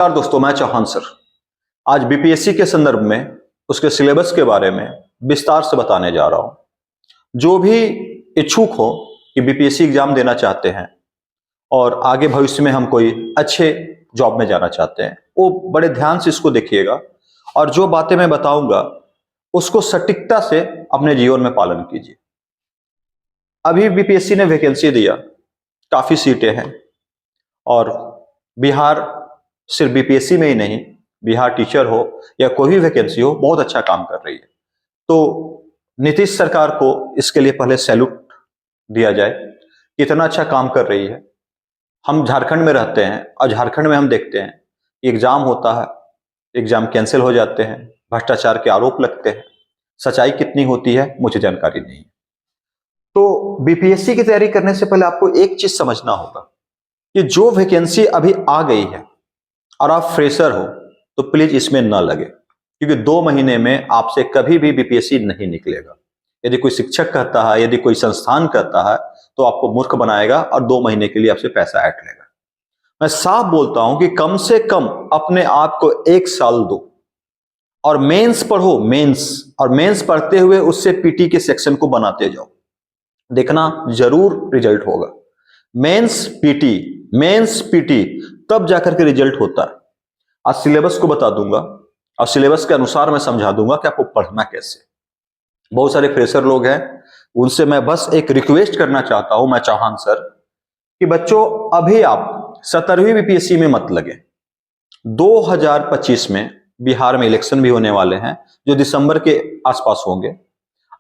नमस्कार दोस्तों, मैं चौहान सर आज बीपीएससी के संदर्भ में उसके सिलेबस के बारे में विस्तार से बताने जा रहा हूं। जो भी इच्छुक हो कि बीपीएससी एग्जाम देना चाहते हैं और आगे भविष्य में हम कोई अच्छे जॉब में जाना चाहते हैं, वो बड़े ध्यान से इसको देखिएगा और जो बातें मैं बताऊंगा उसको सटीकता से अपने जीवन में पालन कीजिए। अभी बीपीएससी ने वैकेंसी दिया, काफी सीटें हैं और बिहार सिर्फ बीपीएससी में ही नहीं, बिहार टीचर हो या कोई भी वैकेंसी हो, बहुत अच्छा काम कर रही है। तो नीतीश सरकार को इसके लिए पहले सैल्यूट दिया जाए, कितना अच्छा काम कर रही है। हम झारखंड में रहते हैं और झारखंड में हम देखते हैं एग्जाम होता है, एग्जाम कैंसिल हो जाते हैं, भ्रष्टाचार के आरोप लगते हैं। सच्चाई कितनी होती है मुझे जानकारी नहीं है। तो बीपीएससी की तैयारी करने से पहले आपको एक चीज समझना होगा कि जो वैकेंसी अभी आ गई है और आप फ्रेशर हो तो प्लीज इसमें न लगे, क्योंकि 2 महीने में आपसे कभी भी बीपीएससी नहीं निकलेगा। यदि कोई शिक्षक कहता है, यदि कोई संस्थान कहता है तो आपको मूर्ख बनाएगा और 2 महीने के लिए आपसे पैसा ऐंठ लेगा। मैं साफ बोलता हूं कि कम से कम अपने आप को 1 साल दो और मेंस पढ़ो, और मेंस पढ़ते हुए उससे पीटी के सेक्शन को बनाते जाओ, देखना जरूर रिजल्ट होगा। मेंस पीटी तब जाकर के रिजल्ट होता है। आज सिलेबस को बता दूंगा और सिलेबस के अनुसार मैं समझा दूंगा कि आपको पढ़ना कैसे। बहुत सारे फ्रेशर लोग हैं, उनसे मैं बस एक रिक्वेस्ट करना चाहता हूं, मैं चौहान सर, कि बच्चों अभी आप 17वीं बीपीएससी में मत लगे। 2025 में बिहार में इलेक्शन भी होने वाले हैं जो दिसंबर के आसपास होंगे।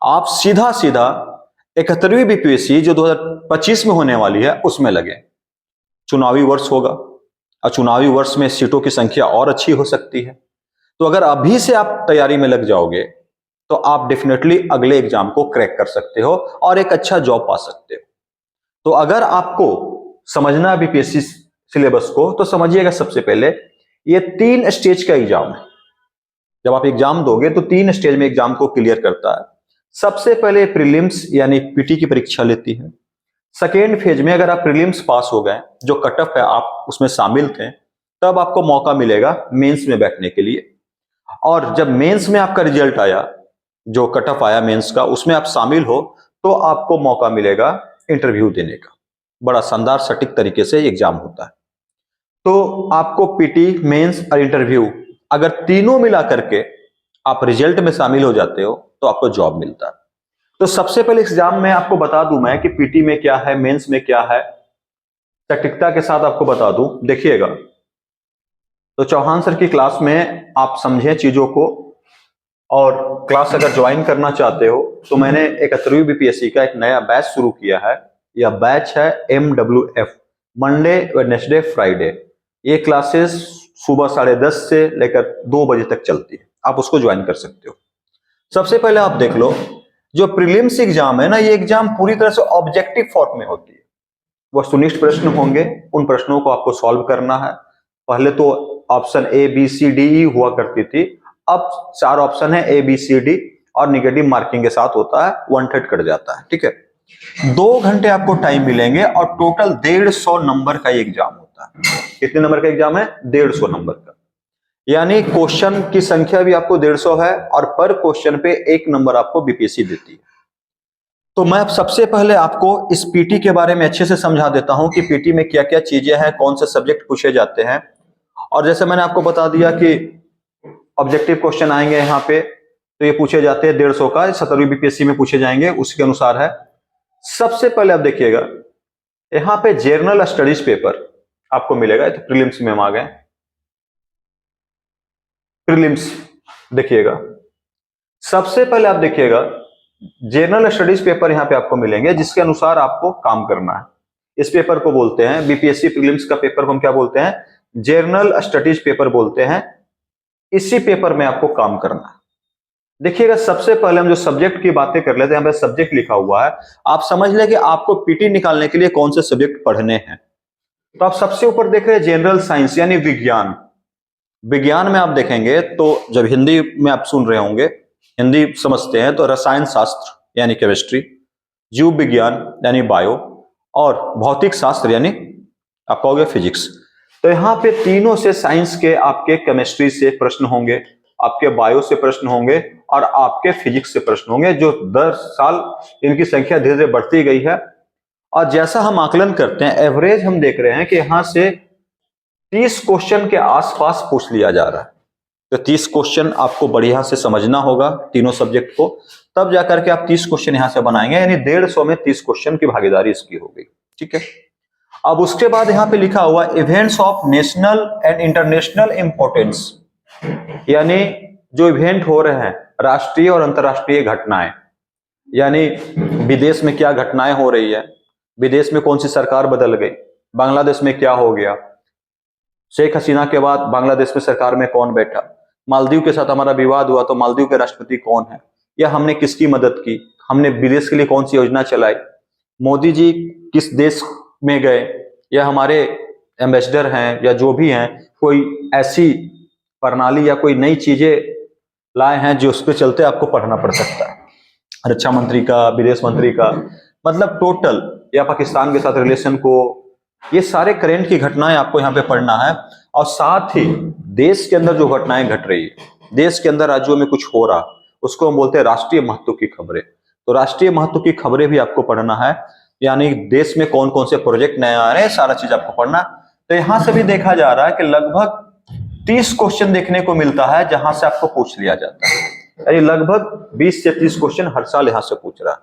आप सीधा 71वीं बीपीएससी जो 2025 में होने वाली है उसमें लगे। चुनावी वर्ष होगा और चुनावी वर्ष में सीटों की संख्या और अच्छी हो सकती है। तो अगर अभी से आप तैयारी में लग जाओगे तो आप डेफिनेटली अगले एग्जाम को क्रैक कर सकते हो और एक अच्छा जॉब पा सकते हो। तो अगर आपको समझना है बीपीएससी सिलेबस को तो समझिएगा, सबसे पहले ये 3 स्टेज का एग्जाम है। जब आप एग्जाम दोगे तो 3 स्टेज में एग्जाम को क्लियर करता है। सबसे पहले प्रीलिम्स यानी पीटी की परीक्षा लेती है। सेकेंड फेज में अगर आप प्रीलिम्स पास हो गए, जो कट ऑफ है आप उसमें शामिल थे, तब आपको मौका मिलेगा मेंस में बैठने के लिए। और जब मेंस में आपका रिजल्ट आया, जो कट ऑफ आया मेंस का, उसमें आप शामिल हो तो आपको मौका मिलेगा इंटरव्यू देने का। बड़ा शानदार सटीक तरीके से एग्जाम होता है। तो आपको पीटी, मेंस और इंटरव्यू अगर तीनों मिला करके आप रिजल्ट में शामिल हो जाते हो तो आपको जॉब मिलता है। तो सबसे पहले एग्जाम में आपको बता दूं मैं कि पीटी में क्या है, मेंस में क्या है, सटीकता के साथ आपको बता दूं, देखिएगा। तो चौहान सर की क्लास में आप समझें चीजों को, और क्लास अगर ज्वाइन करना चाहते हो तो मैंने 71वीं बीपीएससी का एक नया बैच शुरू किया है। यह बैच है MWF, मंडे वेडनेसडे फ्राइडे। ये क्लासेस सुबह 10:30 से लेकर 2 बजे तक चलती है, आप उसको ज्वाइन कर सकते हो। सबसे पहले आप देख लो, जो प्रीलिम्स एग्जाम है ना, ये एग्जाम पूरी तरह से ऑब्जेक्टिव फॉर्म में होती है। वस्तुनिष्ठ प्रश्न होंगे, उन प्रश्नों को आपको सॉल्व करना है। पहले तो ऑप्शन ABCDE हुआ करती थी, अब 4 ऑप्शन है ABCD और निगेटिव मार्किंग के साथ होता है, 1/3 कट जाता है, ठीक है। 2 घंटे आपको टाइम मिलेंगे और टोटल 150 नंबर का एग्जाम होता है। कितने नंबर का एग्जाम है? 150 नंबर का, यानी क्वेश्चन की संख्या भी आपको 150 है और पर क्वेश्चन पे 1 नंबर आपको बीपीएससी देती है। तो मैं अब सबसे पहले आपको इस पीटी के बारे में अच्छे से समझा देता हूं कि पीटी में क्या क्या चीजें हैं, कौन से सब्जेक्ट पूछे जाते हैं। और जैसे मैंने आपको बता दिया कि ऑब्जेक्टिव क्वेश्चन आएंगे यहाँ पे, तो ये पूछे जाते हैं 150 का, 17वीं बीपीएससी में पूछे जाएंगे, उसके अनुसार है। सबसे पहले आप देखिएगा, यहाँ पे जनरल स्टडीज पेपर आपको मिलेगा। तो प्रीलिम्स में हम आ गए, प्रीलिम्स देखिएगा। सबसे पहले आप देखिएगा जनरल स्टडीज पेपर यहाँ पे आपको मिलेंगे, जिसके अनुसार आपको काम करना है। इस पेपर को बोलते हैं, बीपीएससी प्रीलिम्स का पेपर को हम क्या बोलते हैं? जनरल स्टडीज पेपर बोलते हैं। इसी पेपर में आपको काम करना है। देखिएगा, सबसे पहले हम जो सब्जेक्ट की बातें कर लेते हैं, यहाँ पे सब्जेक्ट लिखा हुआ है, आप समझ लें कि आपको पीटी निकालने के लिए कौन से सब्जेक्ट पढ़ने हैं। तो आप सबसे ऊपर देख रहे हैं जनरल साइंस यानी विज्ञान। विज्ञान में आप देखेंगे तो जब हिंदी में आप सुन रहे होंगे, हिंदी समझते हैं, तो रसायन शास्त्र यानी केमिस्ट्री, जीव विज्ञान यानी बायो, और भौतिक शास्त्र यानी आप कहोगे फिजिक्स। तो यहाँ पे तीनों से साइंस के, आपके केमिस्ट्री से प्रश्न होंगे, आपके बायो से प्रश्न होंगे और आपके फिजिक्स से प्रश्न होंगे, जो 10 साल इनकी संख्या धीरे धीरे बढ़ती गई है। और जैसा हम आकलन करते हैं, एवरेज हम देख रहे हैं कि यहां से 30 क्वेश्चन के आसपास पूछ लिया जा रहा है। तो 30 क्वेश्चन आपको बढ़िया से समझना होगा तीनों सब्जेक्ट को, तब जाकर के आप 30 क्वेश्चन यहां से बनाएंगे, यानी 150 में 30 क्वेश्चन की भागीदारी इसकी होगी। ठीक है, अब उसके बाद यहां पे लिखा हुआ events of national and international importance, यानी जो इवेंट हो रहे हैं, राष्ट्रीय और अंतरराष्ट्रीय घटनाएं, यानी विदेश में क्या घटनाएं हो रही है, विदेश में कौन सी सरकार बदल गई, बांग्लादेश में क्या हो गया, शेख हसीना के बाद बांग्लादेश में सरकार में कौन बैठा, मालदीव के साथ हमारा विवाद हुआ तो मालदीव के राष्ट्रपति कौन है, या हमने किसकी मदद की, हमने विदेश के लिए कौन सी योजना चलाई, मोदी जी किस देश में गए, या हमारे एम्बेसडर हैं या जो भी हैं, कोई ऐसी प्रणाली या कोई नई चीजें लाए हैं जो उसके चलते आपको पढ़ना पड़ सकता है, रक्षा मंत्री का, विदेश मंत्री का, मतलब टोटल, या पाकिस्तान के साथ रिलेशन को, ये सारे करंट की घटनाएं आपको यहाँ पे पढ़ना है। और साथ ही देश के अंदर जो घटनाएं घट रही है, देश के अंदर राज्यों में कुछ हो रहा, उसको हम बोलते हैं राष्ट्रीय महत्व की खबरें। तो राष्ट्रीय महत्व की खबरें भी आपको पढ़ना है, यानी देश में कौन कौन से प्रोजेक्ट नए आ रहे हैं, सारा चीज आपको पढ़ना। तो यहां से भी देखा जा रहा है कि लगभग 30 क्वेश्चन देखने को मिलता है जहां से आपको पूछ लिया जाता है, यानी लगभग 20 से 30 क्वेश्चन हर साल यहां से पूछ रहा है,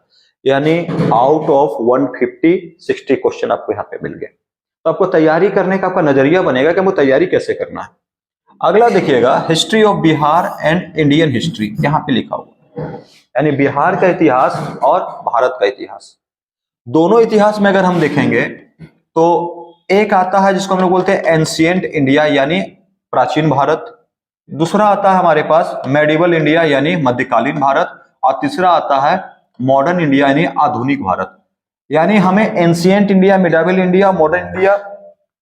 यानी आउट ऑफ 150-60 क्वेश्चन आपको यहाँ पे मिल गए। तो आपको तैयारी करने का आपका नजरिया बनेगा कि हमको तैयारी कैसे करना है। अगला देखिएगा, history of Bihar and Indian history, यहाँ पे लिखा हुआ, यानी बिहार का इतिहास और भारत का इतिहास। दोनों इतिहास में अगर हम देखेंगे तो एक आता है जिसको हम लोग बोलते हैं एंशिएंट इंडिया, यानी प्राचीन भारत, दूसरा आता है हमारे पास मेडिवल इंडिया यानी मध्यकालीन भारत, और तीसरा आता है मॉडर्न इंडिया यानी आधुनिक भारत। यानी हमें ancient India, medieval India, modern India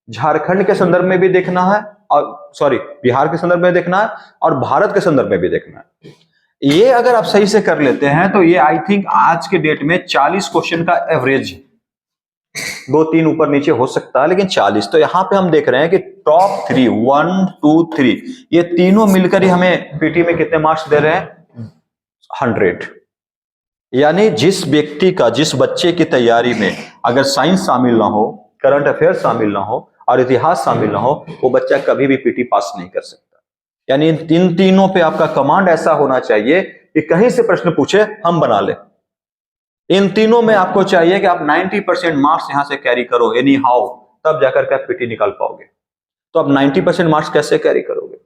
Jharkhand के संदर्भ में भी देखना है, और सॉरी बिहार के संदर्भ में देखना है, और भारत के संदर्भ में भी देखना है। ये अगर आप सही से कर लेते हैं तो ये आई थिंक आज के डेट में 40 क्वेश्चन का एवरेज है, 2-3 ऊपर नीचे हो सकता है, लेकिन 40। तो यहां पे हम देख रहे हैं कि टॉप 3, 1, 2, 3, ये तीनों मिलकर ही हमें पीटी में कितने मार्क्स दे रहे हैं, 100। यानी जिस व्यक्ति का, जिस बच्चे की तैयारी में अगर साइंस शामिल ना हो, करंट अफेयर शामिल ना हो और इतिहास शामिल ना हो, वो बच्चा कभी भी पीटी पास नहीं कर सकता। यानी इन तीनों पे आपका कमांड ऐसा होना चाहिए कि कहीं से प्रश्न पूछे हम बना ले। इन तीनों में आपको चाहिए कि आप 90% मार्क्स यहां से कैरी करो, एनी हाउ, तब जाकर के आप पीटी निकाल पाओगे। तो आप 90% मार्क्स कैसे कैरी करोगे?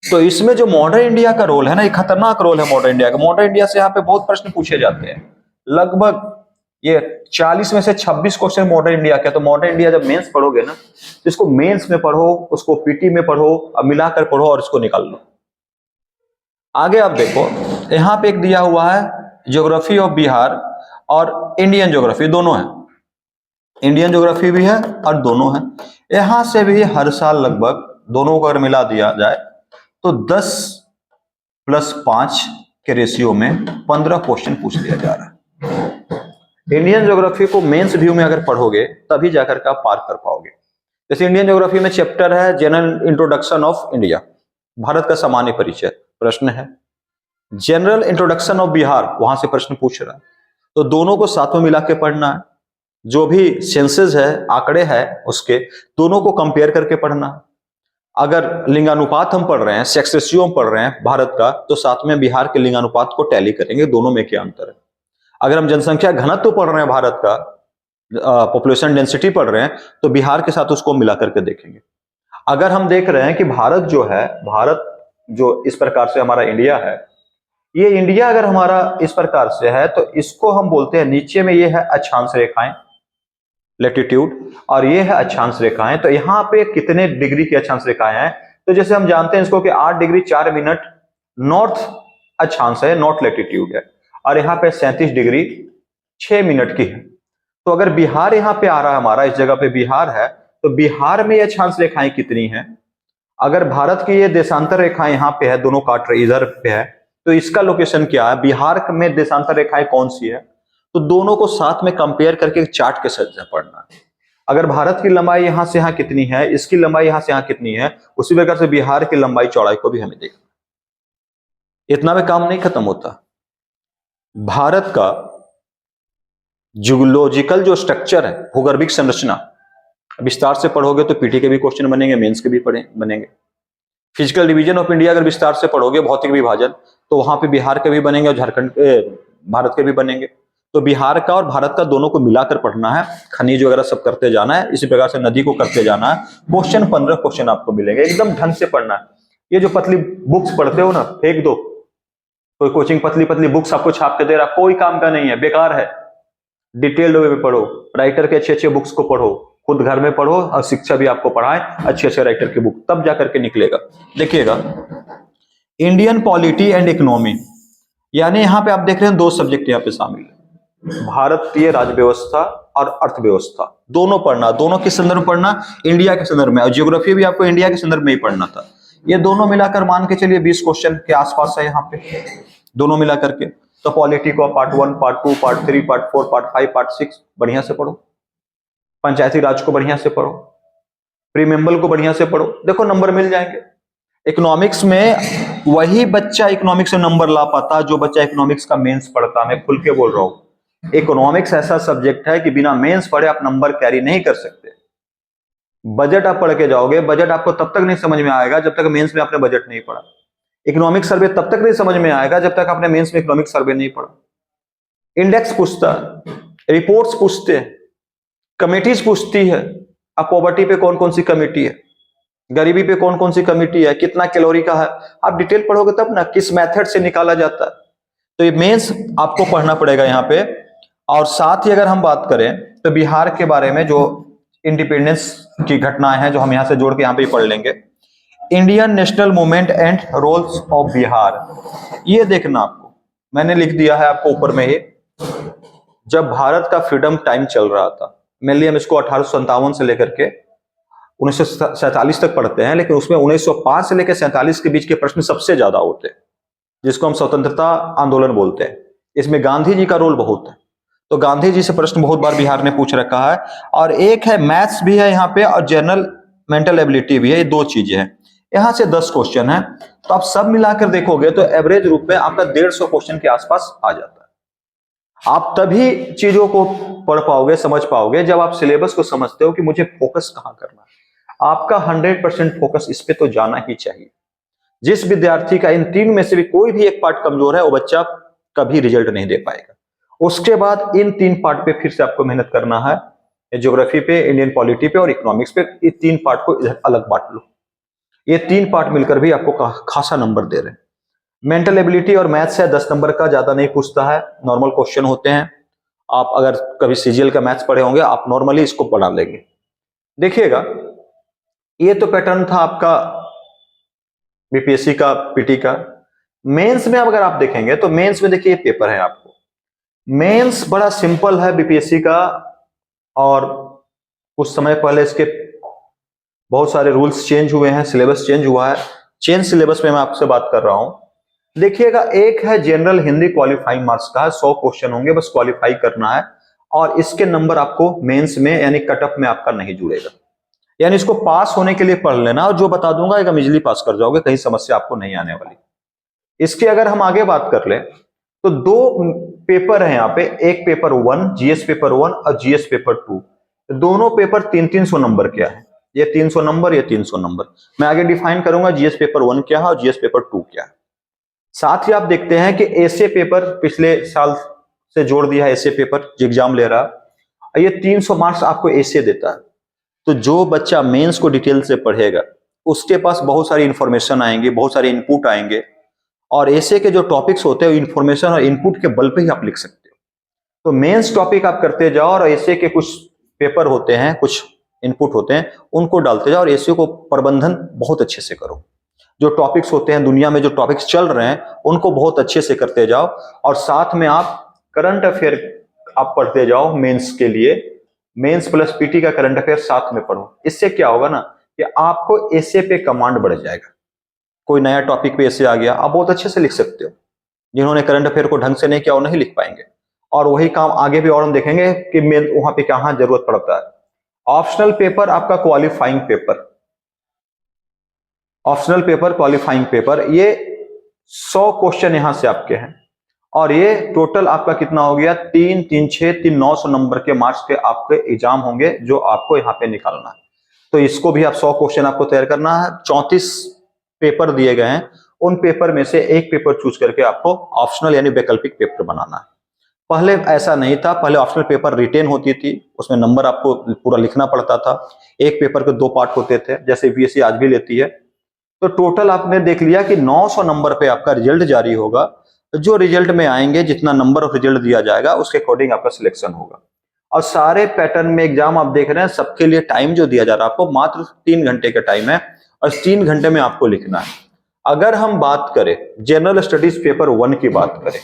तो इसमें जो मॉडर्न इंडिया का रोल है ना, ये खतरनाक रोल है मॉडर्न इंडिया का। मॉडर्न इंडिया से यहाँ पे बहुत प्रश्न पूछे जाते हैं, लगभग ये 40 में से 26 क्वेश्चन मॉडर्न इंडिया के। तो मॉडर्न इंडिया जब मेंस पढ़ोगे ना, तो इसको मेंस में पढ़ो, उसको पीटी में पढ़ो, अब मिलाकर पढ़ो और इसको निकाल लो। आगे आप देखो, यहाँ पे एक दिया हुआ है ज्योग्राफी ऑफ बिहार और इंडियन ज्योग्राफी, दोनों है, इंडियन ज्योग्राफी भी है और दोनों है। यहां से भी हर साल लगभग दोनों को अगर मिला दिया जाए तो 10+5 के रेशियो में 15 क्वेश्चन पूछ लिया जा रहा है। इंडियन ज्योग्राफी को मेंस व्यू में अगर पढ़ोगे तभी जाकर के आप पार कर पाओगे। जैसे इंडियन ज्योग्राफी में चैप्टर है general introduction of India, Bharat का सामान्य परिचय, प्रश्न है। जनरल इंट्रोडक्शन ऑफ बिहार, वहां से प्रश्न पूछ रहा है। तो दोनों को साथ में मिला के पढ़ना है, जो भी सेंसेस है, आंकड़े हैं उसके, दोनों को कंपेयर करके पढ़ना है। अगर लिंगानुपात हम पढ़ रहे हैं, सेक्स रेशियो हम पढ़ रहे हैं भारत का, तो साथ में बिहार के लिंगानुपात को टैली करेंगे, दोनों में क्या अंतर है। अगर हम जनसंख्या घनत्व तो पढ़ रहे हैं भारत का, पॉपुलेशन डेंसिटी पढ़ रहे हैं, तो बिहार के साथ उसको मिला करके देखेंगे। अगर हम देख रहे हैं कि भारत जो है, भारत जो इस प्रकार से हमारा इंडिया है, ये इंडिया अगर हमारा इस प्रकार से है तो इसको हम बोलते हैं, नीचे में ये है अक्षांश रेखाएं, लैटिट्यूड, और ये है अक्षांश रेखाएं। तो यहाँ पे कितने डिग्री की अक्षांश रेखाएं हैं, तो जैसे हम जानते हैं इसको कि 8 डिग्री 4 मिनट नॉर्थ अक्षांश है, नॉर्थ लैटिट्यूड है, और यहाँ पे 37 डिग्री 6 मिनट की है। तो अगर बिहार यहाँ पे आ रहा है, हमारा इस जगह पे बिहार है, तो बिहार में ये अक्षांश रेखाएं कितनी है। अगर भारत की ये देशांतर रेखाएं यहाँ पे है, दोनों काट रही इधर पे है, तो इसका लोकेशन क्या है, बिहार में देशांतर रेखाएं कौन सी है। तो दोनों को साथ में कंपेयर करके चार्ट के साथ पढ़ना है। अगर भारत की लंबाई यहां से यहां कितनी है, इसकी लंबाई यहां से यहां कितनी है, उसी प्रकार से बिहार की लंबाई चौड़ाई को भी हमें देखना। इतना में काम नहीं खत्म होता। भारत का जियोलॉजिकल जो स्ट्रक्चर है, भूगर्भिक संरचना, विस्तार से पढ़ोगे तो पीटी के भी क्वेश्चन बनेंगे, मेंस के भी बनेंगे। फिजिकल डिवीजन ऑफ इंडिया अगर विस्तार से पढ़ोगे, भौतिक विभाजन, तो वहां पे बिहार के भी बनेंगे और झारखंड भारत के भी बनेंगे। तो बिहार का और भारत का दोनों को मिलाकर पढ़ना है, खनिज वगैरह सब करते जाना है, इसी प्रकार से नदी को करते जाना है। क्वेश्चन 15 क्वेश्चन आपको मिलेंगे, एकदम ढंग से पढ़ना है। ये जो पतली बुक्स पढ़ते हो ना, फेंक दो। कोई कोचिंग पतली पतली बुक्स आपको छाप के दे रहा, कोई काम का नहीं है, बेकार है। डिटेल्ड वे में पढ़ो, राइटर के अच्छे अच्छे बुक्स को पढ़ो, खुद घर में पढ़ो और शिक्षा भी आपको पढ़ाए अच्छे अच्छे राइटर की बुक, तब जाकर के निकलेगा। देखिएगा, इंडियन पॉलिटी एंड इकोनॉमी, यानी यहां पे आप देख रहे हैं 2 सब्जेक्ट यहां पे शामिल है, भारतीय राज्य व्यवस्था और अर्थव्यवस्था। दोनों पढ़ना, दोनों के संदर्भ पढ़ना, इंडिया के संदर्भ में, और ज्योग्राफी भी आपको इंडिया के संदर्भ में ही पढ़ना था। ये दोनों मिलाकर मान के चलिए 20 क्वेश्चन के आसपास है यहाँ पे, दोनों मिला करके। तो पॉलिटी को part 1, part 2, part 3, part 4, part 5, part 6 बढ़िया से पढ़ो। पंचायती राज को बढ़िया से पढ़ो, प्री मेंबल को बढ़िया से पढ़ो, देखो नंबर मिल जाएंगे। इकोनॉमिक्स में वही बच्चा इकोनॉमिक्स में नंबर ला पाता जो बच्चा इकोनॉमिक्स का मेंस पढ़ता। मैं खुल के बोल रहा हूं, इकोनॉमिक्स ऐसा सब्जेक्ट है कि बिना मेंस पढ़े आप नंबर कैरी नहीं कर सकते। बजट आप पढ़ के जाओगे, बजट आपको तब तक नहीं समझ में आएगा जब तक मेंस में आपने बजट नहीं पढ़ा। इकोनॉमिक सर्वे तब तक नहीं समझ में आएगा जब तक आपने मेंस में इकोनॉमिक सर्वे नहीं पढ़ा। इंडेक्स पूछता है, रिपोर्ट्स पूछते हैं, कमेटीज पूछती है, अब पॉवर्टी पे कौन कौन सी कमेटी है, गरीबी पे कौन कौन सी कमेटी है, कितना कैलोरी का है, आप डिटेल पढ़ोगे तब ना, किस मेथड से निकाला जाता है। तो ये मेंस आपको पढ़ना पड़ेगा यहाँ पे। और साथ ही अगर हम बात करें तो बिहार के बारे में जो इंडिपेंडेंस की घटनाएं हैं, जो हम यहाँ से जोड़ के यहाँ पे पढ़ लेंगे। Indian national movement and roles of Bihar, ये देखना आपको, मैंने लिख दिया है आपको ऊपर में। ये जब भारत का फ्रीडम टाइम चल रहा था, मेनली हम इसको 1857 से लेकर के 1947 तक पढ़ते हैं, लेकिन उसमें 1905 से लेकर 47 के बीच के प्रश्न सबसे ज्यादा होते हैं, जिसको हम स्वतंत्रता आंदोलन बोलते हैं। इसमें गांधी जी का रोल बहुत है, तो गांधी जी से प्रश्न बहुत बार बिहार ने पूछ रखा है। और एक है मैथ्स भी है यहाँ पे, और जनरल मेंटल एबिलिटी भी है, ये 2 चीजें हैं। यहाँ से 10 क्वेश्चन है, तो आप सब मिलाकर देखोगे तो एवरेज रूप में आपका 150 क्वेश्चन के आसपास आ जाता है। आप तभी चीजों को पढ़ पाओगे, समझ पाओगे, जब आप सिलेबस को समझते हो कि मुझे फोकस कहां करना है। आपका 100% फोकस इस पे तो जाना ही चाहिए। जिस विद्यार्थी का इन 3 में से भी कोई भी एक पार्ट कमजोर है, वो बच्चा कभी रिजल्ट नहीं दे पाएगा। उसके बाद इन 3 पार्ट पे फिर से आपको मेहनत करना है, ज्योग्राफी पे, इंडियन पॉलिटी पे और इकोनॉमिक्स पे। ये 3 पार्ट को अलग बांट लो, ये 3 पार्ट मिलकर भी आपको खासा नंबर दे रहे हैं। मेंटल एबिलिटी और मैथ्स है 10 नंबर का, ज्यादा नहीं पूछता है, नॉर्मल क्वेश्चन होते हैं। आप अगर कभी सीजीएल का मैथ्स पढ़े होंगे, आप नॉर्मली इसको पढ़ा लेंगे। देखिएगा, ये तो पैटर्न था आपका बीपीएससी का, पीटी का। मेंस में अब अगर आप देखेंगे तो मेंस में देखिए पेपर है आपको। मेंस बड़ा सिंपल है बीपीएससी का, और कुछ समय पहले इसके बहुत सारे रूल्स चेंज हुए हैं, सिलेबस चेंज हुआ है। चेंज सिलेबस में मैं आपसे बात कर रहा हूं। देखिएगा, एक है जनरल हिंदी क्वालिफाइंग मार्क्स का, 100 क्वेश्चन होंगे, बस क्वालिफाई करना है। और इसके नंबर आपको मेंस में यानी कटअप में आपका नहीं जुड़ेगा, यानी इसको पास होने के लिए पढ़ लेना, और जो बता दूंगा एकदम इजीली पास कर जाओगे, कहीं समस्या आपको नहीं आने वाली। इसके अगर हम आगे बात कर ले तो 2 पेपर है यहाँ पे, एक पेपर 1 जीएस पेपर 1 और जीएस पेपर 2। दोनों पेपर 300 नंबर क्या है, ये 300 नंबर, ये 300 नंबर। मैं आगे डिफाइन करूंगा जीएस पेपर 1 क्या है और जीएस पेपर 2 क्या है। साथ ही आप देखते हैं कि एसए पेपर पिछले साल से जोड़ दिया है, एसए पेपर जो एग्जाम ले रहा है, ये 300 मार्क्स आपको एसए देता है। तो जो बच्चा मेंस को डिटेल से पढ़ेगा, उसके पास बहुत सारी इंफॉर्मेशन आएंगे, बहुत सारे इनपुट आएंगे, और एसए के जो टॉपिक्स होते हैं इंफॉर्मेशन और इनपुट के बल पे ही आप लिख सकते हो। तो मेंस टॉपिक आप करते जाओ, और एसए के कुछ पेपर होते हैं, कुछ इनपुट होते हैं, उनको डालते जाओ, और एसए को प्रबंधन बहुत अच्छे से करो। जो टॉपिक्स होते हैं, दुनिया में जो टॉपिक्स चल रहे हैं, उनको बहुत अच्छे से करते जाओ। और साथ में आप करंट अफेयर आप पढ़ते जाओ मेंस के लिए, मेंस प्लस पीटी का करंट अफेयर साथ में पढ़ो। इससे क्या होगा ना कि आपको एसए पे कमांड बढ़ जाएगा। कोई नया टॉपिक पे एसए आ गया, आप बहुत अच्छे से लिख सकते हो। जिन्होंने करंट अफेयर को ढंग से नहीं किया वो नहीं लिख पाएंगे। और वही काम आगे भी और हम देखेंगे कि वहां पे कहां जरूरत पड़ता है। ऑप्शनल पेपर आपका qualifying paper, optional paper qualifying paper, ये 100 क्वेश्चन यहां से आपके हैं और ये टोटल आपका कितना हो गया, 3 3 6 3 900 नंबर के मार्क्स के आपके एग्जाम होंगे जो आपको यहाँ पे निकालना है। तो इसको भी आप 100 क्वेश्चन आपको तैयार करना है। 34 पेपर दिए गए हैं, उन पेपर में से एक पेपर चूज करके आपको ऑप्शनल यानी वैकल्पिक पेपर बनाना है। पहले ऐसा नहीं था, पहले ऑप्शनल पेपर रिटेन होती थी, उसमें नंबर आपको पूरा लिखना पड़ता था। एक पेपर के 2 पार्ट होते थे, जैसे बीएससी आज भी लेती है। तो टोटल आपने देख लिया कि 900 नंबर पे आपका रिजल्ट जारी होगा। जो रिजल्ट में आएंगे, जितना नंबर ऑफ रिजल्ट दिया जाएगा उसके अकॉर्डिंग आपका सिलेक्शन होगा। और सारे पैटर्न में एग्जाम आप देख रहे हैं, सबके लिए टाइम जो दिया जा रहा है आपको मात्र 3 घंटे का टाइम है और 3 घंटे में आपको लिखना है। अगर हम बात करें जनरल स्टडीज पेपर 1 की बात करें,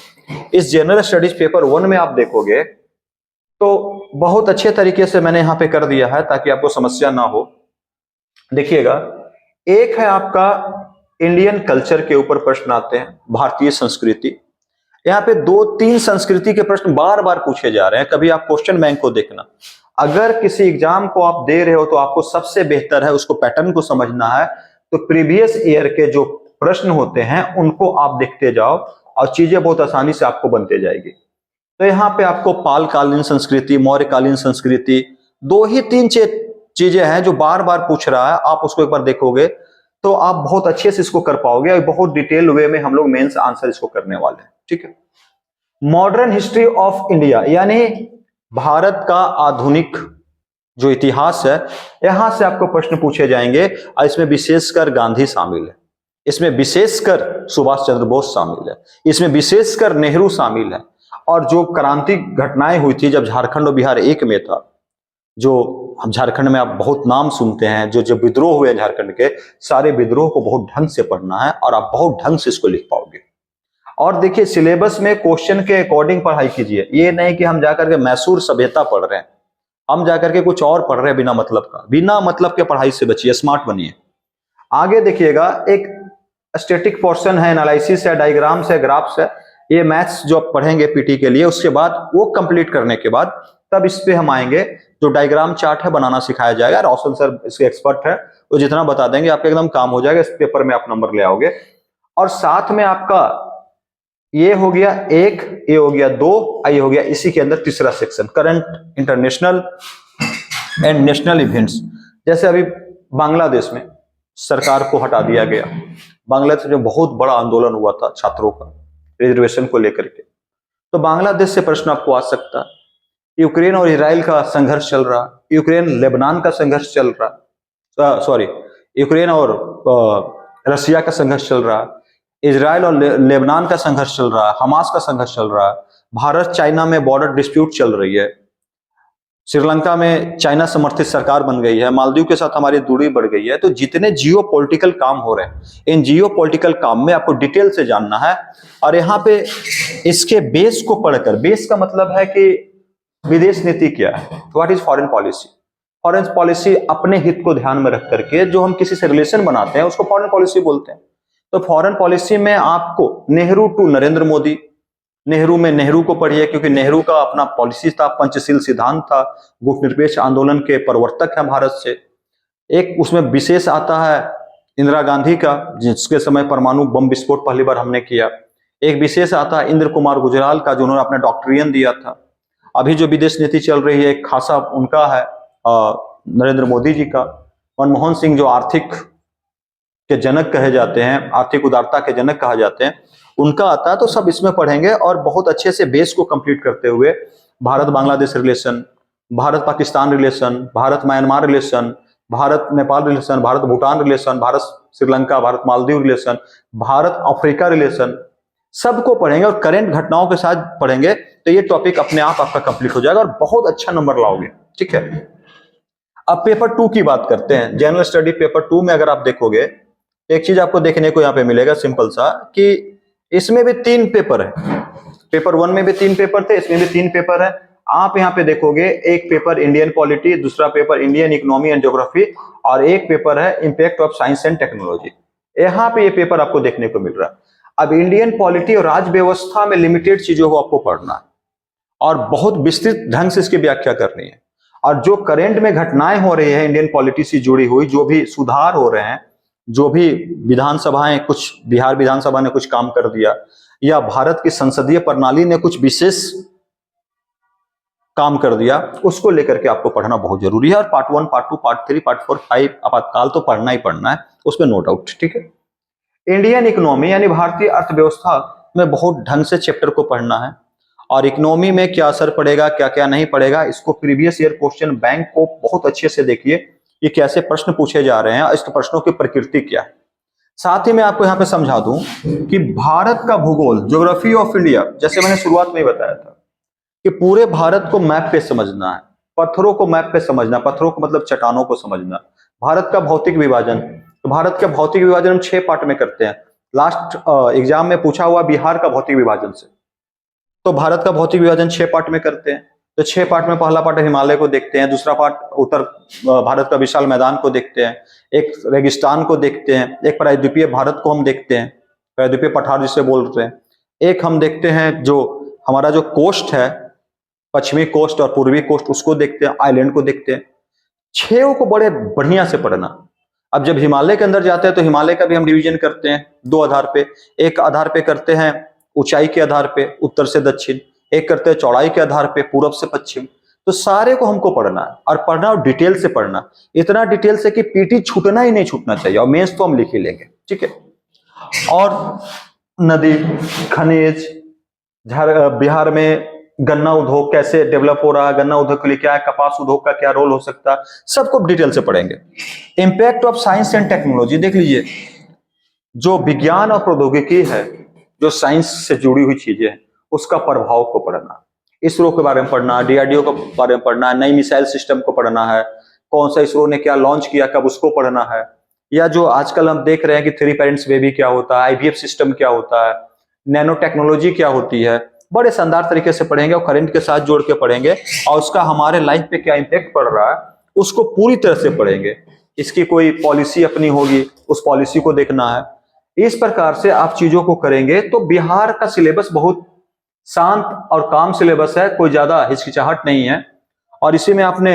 इस जनरल स्टडीज पेपर 1 में आप देखोगे तो बहुत अच्छे तरीके से मैंने यहां पे कर दिया है ताकि आपको समस्या ना हो। देखिएगा, एक है आपका इंडियन कल्चर के ऊपर प्रश्न आते हैं, भारतीय संस्कृति। यहाँ पे 2-3 संस्कृति के प्रश्न बार बार पूछे जा रहे हैं। कभी आप क्वेश्चन बैंक को देखना, अगर किसी एग्जाम को आप दे रहे हो तो आपको सबसे बेहतर है उसको पैटर्न को समझना है। तो प्रीवियस ईयर के जो प्रश्न होते हैं उनको आप देखते जाओ और चीजें बहुत आसानी से आपको बनते जाएगी। तो यहाँ पे आपको पालकालीन संस्कृति, मौर्यकालीन संस्कृति, 2 ही 3 चीजें हैं जो बार बार पूछ रहा है। आप उसको एक बार देखोगे तो आप बहुत अच्छे से इसको कर पाओगे और बहुत डिटेल वे में हम लोग मेंस आंसर इसको करने वाले हैं। ठीक है। मॉडर्न हिस्ट्री ऑफ इंडिया यानी भारत का आधुनिक जो इतिहास है, यहां से आपको प्रश्न पूछे जाएंगे और इसमें विशेषकर गांधी शामिल है, इसमें विशेषकर सुभाष चंद्र बोस शामिल है, इसमें विशेषकर नेहरू शामिल है। और जो क्रांति घटनाएं हुई थी जब झारखंड और बिहार एक में था, जो हम झारखंड में आप बहुत नाम सुनते हैं, जो विद्रोह हुए झारखंड के, सारे विद्रोह को बहुत ढंग से पढ़ना है और आप बहुत ढंग से इसको लिख पाओगे। और देखिए, सिलेबस में क्वेश्चन के अकॉर्डिंग पढ़ाई कीजिए। ये नहीं कि हम जाकर के मैसूर सभ्यता पढ़ रहे हैं, हम जाकर के कुछ और पढ़ रहे हैं बिना मतलब का। बिना मतलब के पढ़ाई से बचिए, स्मार्ट बनिए। आगे देखिएगा, एक स्टैटिक पोर्शन है, एनालिसिस है, डायग्राम्स है, ग्राफ्स है। ये मैथ्स जो आप पढ़ेंगे पीटी के लिए, उसके बाद वो कंप्लीट करने के बाद तब इस पे हम आएंगे। जो डायग्राम चार्ट है बनाना सिखाया जाएगा। रोशन सर इसके एक्सपर्ट है, वो जितना बता देंगे आपका एकदम काम हो जाएगा। इस पेपर में आप नंबर ले आओगे। और साथ में आपका ये हो गया 1, ये हो गया 2, ये हो गया इसी के अंदर तीसरा section, current international and national events. जैसे अभी बांग्लादेश में सरकार को हटा दिया गया, बांग्लादेश में बहुत बड़ा आंदोलन हुआ था छात्रों का रिजर्वेशन को लेकर के, तो बांग्लादेश से प्रश्न आपको आ सकता है। यूक्रेन और इजराइल का संघर्ष चल रहा, यूक्रेन लेबनान का संघर्ष चल रहा, सॉरी यूक्रेन और रसिया का संघर्ष चल रहा, इजराइल और लेबनान का संघर्ष चल रहा, हमास का संघर्ष चल रहा, भारत चाइना में बॉर्डर डिस्प्यूट चल रही है, श्रीलंका में चाइना समर्थित सरकार बन गई है, मालदीव के साथ हमारी दूरी बढ़ गई है। तो जितने जियो पॉलिटिकल काम हो रहे हैं, इन जियो पॉलिटिकल काम में आपको डिटेल से जानना है। और यहाँ पे इसके बेस को पढ़कर, बेस का मतलब है कि विदेश नीति क्या है, what is foreign policy. Foreign policy अपने हित को ध्यान में रख करके जो हम किसी से रिलेशन बनाते हैं उसको फॉरेन पॉलिसी बोलते हैं। तो फॉरेन पॉलिसी में आपको नेहरू टू नरेंद्र मोदी, नेहरू में नेहरू को पढ़िए क्योंकि नेहरू का अपना पॉलिसी था, पंचशील सिद्धांत था, गुटनिरपेक्ष आंदोलन के प्रवर्तक हैं भारत से। एक उसमें विशेष आता है इंदिरा गांधी का, जिसके समय परमाणु बम विस्फोट पहली बार हमने किया। एक विशेष आता है इंद्र कुमार गुजराल का, जिन्होंने अपना डॉक्ट्रियन दिया था। अभी जो विदेश नीति चल रही है एक खासा उनका है, नरेंद्र मोदी जी का। मनमोहन सिंह जो आर्थिक के जनक कहे जाते हैं, आर्थिक उदारता के जनक कहा जाते हैं, उनका आता है। तो सब इसमें पढ़ेंगे और बहुत अच्छे से बेस को कंप्लीट करते हुए Bharat Bangladesh relation, Bharat Pakistan relation, Bharat Myanmar relation, Bharat Nepal relation, Bharat Bhutan relation, Bharat Sri Lanka, Bharat Maldives relation, Bharat Africa relation, सबको पढ़ेंगे और करंट घटनाओं के साथ पढ़ेंगे। तो ये टॉपिक अपने आप आपका कंप्लीट हो जाएगा और बहुत अच्छा नंबर लाओगे। ठीक है। अब पेपर 2 की बात करते हैं। जनरल स्टडी पेपर 2 में अगर आप देखोगे, एक चीज आपको देखने को यहाँ पे मिलेगा सिंपल सा, कि इसमें भी 3 पेपर है। पेपर 1 में भी 3 पेपर थे, इसमें भी 3 पेपर है। आप यहाँ पे देखोगे, एक पेपर इंडियन पॉलिटी, दूसरा paper Indian economy and geography, और एक पेपर है impact of science and technology. यहाँ पे ये पेपर आपको देखने को मिल रहा है। अब इंडियन पॉलिटी और राज्य व्यवस्था में लिमिटेड चीजों को आपको पढ़ना है और बहुत विस्तृत ढंग से इसकी व्याख्या करनी है। और जो करंट में घटनाएं हो रही है इंडियन पॉलिटी से जुड़ी हुई, जो भी सुधार हो रहे हैं, जो भी विधानसभाएं, कुछ बिहार विधानसभा ने कुछ काम कर दिया, या भारत की संसदीय प्रणाली ने कुछ विशेष काम कर दिया, उसको लेकर के आपको पढ़ना बहुत जरूरी है। और पार्ट 1, पार्ट 2, पार्ट 3, पार्ट 4, 5 आपातकाल तो पढ़ना ही पढ़ना है, उसमें नो डाउट। ठीक है। इंडियन इकोनॉमी यानी भारतीय अर्थव्यवस्था में बहुत ढंग से चैप्टर को पढ़ना है, और इकोनॉमी में क्या असर पड़ेगा, क्या क्या नहीं पड़ेगा, इसको प्रीवियस ईयर क्वेश्चन बैंक को बहुत अच्छे से देखिए, ये कैसे प्रश्न पूछे जा रहे हैं और इस प्रश्नों की प्रकृति क्या है। साथ ही मैं आपको यहाँ पे समझा दूं कि भारत का भूगोल, ज्योग्राफी ऑफ इंडिया, जैसे मैंने शुरुआत में ही बताया था कि पूरे भारत को मैप पे समझना है, पत्थरों को मैप पे समझना, पत्थरों को मतलब चट्टानों को समझना। भारत का भौतिक विभाजन, तो भारत का भौतिक विभाजन हम 6 पार्ट में करते हैं। लास्ट एग्जाम में पूछा हुआ बिहार का भौतिक विभाजन से, तो भारत का भौतिक विभाजन 6 पार्ट में करते हैं। तो 6 पार्ट में पहला पार्ट हिमालय को देखते हैं, दूसरा पार्ट उत्तर भारत का विशाल मैदान को देखते हैं, एक रेगिस्तान को देखते हैं, एक प्रायद्वीपीय भारत को हम देखते हैं, प्रायद्वीपीय पठार जिसे बोलते हैं, एक हम देखते हैं जो हमारा जो कोस्ट है, पश्चिमी कोस्ट और पूर्वी कोस्ट, उसको देखते हैं, आइलैंड को देखते हैं। 6 को बड़े बढ़िया से पढ़ना। अब जब हिमालय के अंदर जाते हैं तो हिमालय का भी हम डिवीजन करते हैं 2 आधार पे। एक आधार पे करते हैं ऊंचाई के आधार पे, उत्तर से दक्षिण, एक करते हैं चौड़ाई के आधार पे, पूर्व से पश्चिम। तो सारे को हमको पढ़ना है, और पढ़ना और डिटेल से पढ़ना, इतना डिटेल से कि पीटी छूटना ही नहीं छूटना चाहिए, और मेंस तो हम लिख ही लेंगे। ठीक है। और नदी, खनिज, बिहार में गन्ना उद्योग कैसे डेवलप हो रहा है, गन्ना उद्योग के लिए क्या है, कपास उद्योग का क्या रोल हो सकता है, सबको डिटेल से पढ़ेंगे। Impact of science and technology, देख लीजिए, जो विज्ञान और प्रौद्योगिकी है, जो साइंस से जुड़ी हुई चीजें हैं, उसका प्रभाव को पढ़ना, इसरो के बारे में पढ़ना, डीआरडीओ के बारे में पढ़ना, नई मिसाइल सिस्टम को पढ़ना है, कौन सा इसरो ने क्या लॉन्च किया कब, उसको पढ़ना है। या जो आजकल हम देख रहे हैं कि 3 पेरेंट्स बेबी क्या होता है, आईवीएफ सिस्टम क्या होता है, नैनो टेक्नोलॉजी क्या होती है, बड़े शानदार तरीके से पढ़ेंगे और करंट के साथ जोड़ के पढ़ेंगे, और उसका हमारे लाइफ पे क्या इंपैक्ट पड़ रहा है उसको पूरी तरह से पढ़ेंगे। इसकी कोई पॉलिसी अपनी होगी, उस पॉलिसी को देखना है। इस प्रकार से आप चीजों को करेंगे तो बिहार का सिलेबस बहुत शांत और काम सिलेबस है, कोई ज्यादा हिचकिचाहट नहीं है। और इसी में आपने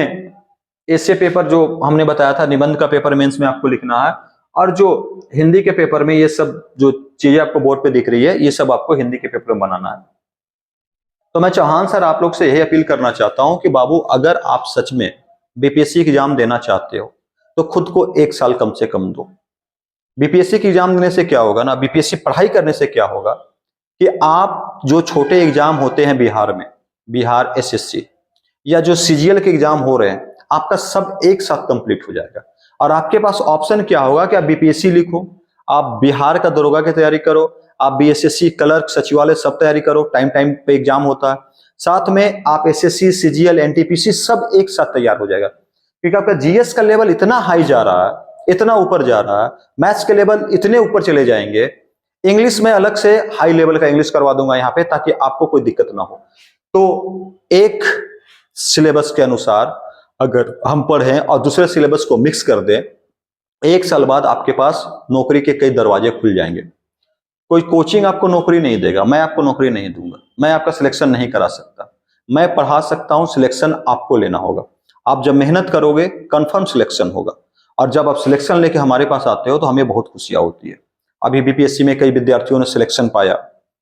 एसए पेपर जो हमने बताया था, निबंध का पेपर मेंस में आपको लिखना है, और जो हिंदी के पेपर में ये सब जो चीजें आपको बोर्ड पे दिख रही है, ये सब आपको हिंदी के पेपर में बनाना है। तो मैं चौहान सर आप लोग से यही अपील करना चाहता हूं कि बाबू, अगर आप सच में बीपीएससी एग्जाम देना चाहते हो तो खुद को 1 साल कम से कम दो। बीपीएससी की एग्जाम देने से क्या होगा ना, बीपीएससी पढ़ाई करने से क्या होगा कि आप जो छोटे एग्जाम होते हैं बिहार में, बिहार एसएससी या जो सीजीएल के एग्जाम हो रहे हैं, आपका सब एक साथ कंप्लीट हो जाएगा। और आपके पास ऑप्शन क्या होगा कि आप बीपीएससी लिखो, आप बिहार का दरोगा की तैयारी करो, आप बीएसएससी क्लर्क सचिवालय सब तैयारी करो, टाइम टाइम पे एग्जाम होता है, साथ में आप एसएससी सीजीएल एनटीपीसी सब एक साथ तैयार हो जाएगा। क्योंकि आपका जीएस का लेवल इतना हाई जा रहा है, इतना ऊपर जा रहा है, मैथ्स के लेवल इतने ऊपर चले जाएंगे, इंग्लिश में अलग से हाई लेवल का इंग्लिश करवा दूंगा यहाँ पे, ताकि आपको कोई दिक्कत ना हो। तो एक सिलेबस के अनुसार अगर हम पढ़ें और दूसरे सिलेबस को मिक्स कर दें, 1 साल बाद आपके पास नौकरी के कई दरवाजे खुल जाएंगे। कोई कोचिंग आपको नौकरी नहीं देगा, मैं आपको नौकरी नहीं दूंगा, मैं आपका सिलेक्शन नहीं करा सकता, मैं पढ़ा सकता हूं, सिलेक्शन आपको लेना होगा। आप जब मेहनत करोगे कंफर्म सिलेक्शन होगा, और जब आप सिलेक्शन लेके हमारे पास आते हो तो हमें बहुत खुशियां होती है। अभी बीपीएससी में कई विद्यार्थियों ने सिलेक्शन पाया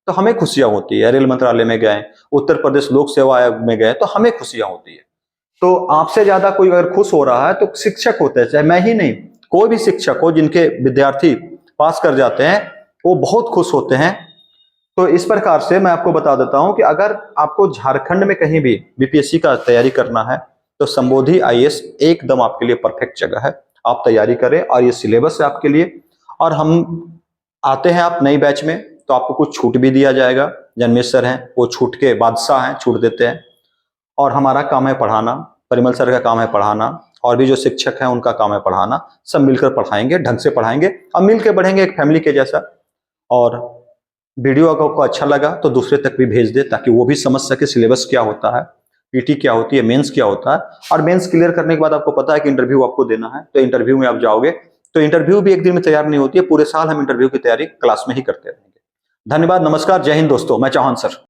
तो हमें खुशियां होती है, रेल मंत्रालय में गए, उत्तर प्रदेश लोक सेवा आयोग में गए तो हमें खुशियां होती है। तो आपसे ज्यादा कोई अगर खुश हो रहा है तो शिक्षक होते हैं, चाहे मैं ही नहीं, कोई भी शिक्षक हो, जिनके विद्यार्थी पास कर जाते हैं वो बहुत खुश होते हैं। तो इस प्रकार से मैं आपको बता देता हूं कि अगर आपको झारखंड में कहीं भी बीपीएससी का तैयारी करना है तो संबोधि आईएएस एकदम आपके लिए परफेक्ट जगह है। आप तैयारी करें, और ये सिलेबस है आपके लिए। और हम आते हैं आप नई बैच में तो आपको कुछ छूट भी दिया जाएगा, जन्मेश सर हैं वो छूट के बादशाह हैं, छूट देते हैं। और हमारा काम है पढ़ाना, परिमल सर का काम है पढ़ाना, और भी जो शिक्षक हैं उनका काम है पढ़ाना। सब मिलकर पढ़ाएंगे, ढंग से पढ़ाएंगे और मिलकर बढ़ेंगे एक फैमिली के जैसा। और वीडियो अगर आपको अच्छा लगा तो दूसरे तक भी भेज दे, ताकि वो भी समझ सके सिलेबस क्या होता है, पीटी क्या होती है, मेंस क्या होता है। और मेंस क्लियर करने के बाद आपको पता है कि इंटरव्यू आपको देना है, तो इंटरव्यू में आप जाओगे। तो इंटरव्यू भी एक दिन में तैयार नहीं होती है, पूरे साल हम इंटरव्यू की तैयारी क्लास में ही करते रहेंगे। धन्यवाद, नमस्कार, जय हिंद दोस्तों, मैं चौहान सर।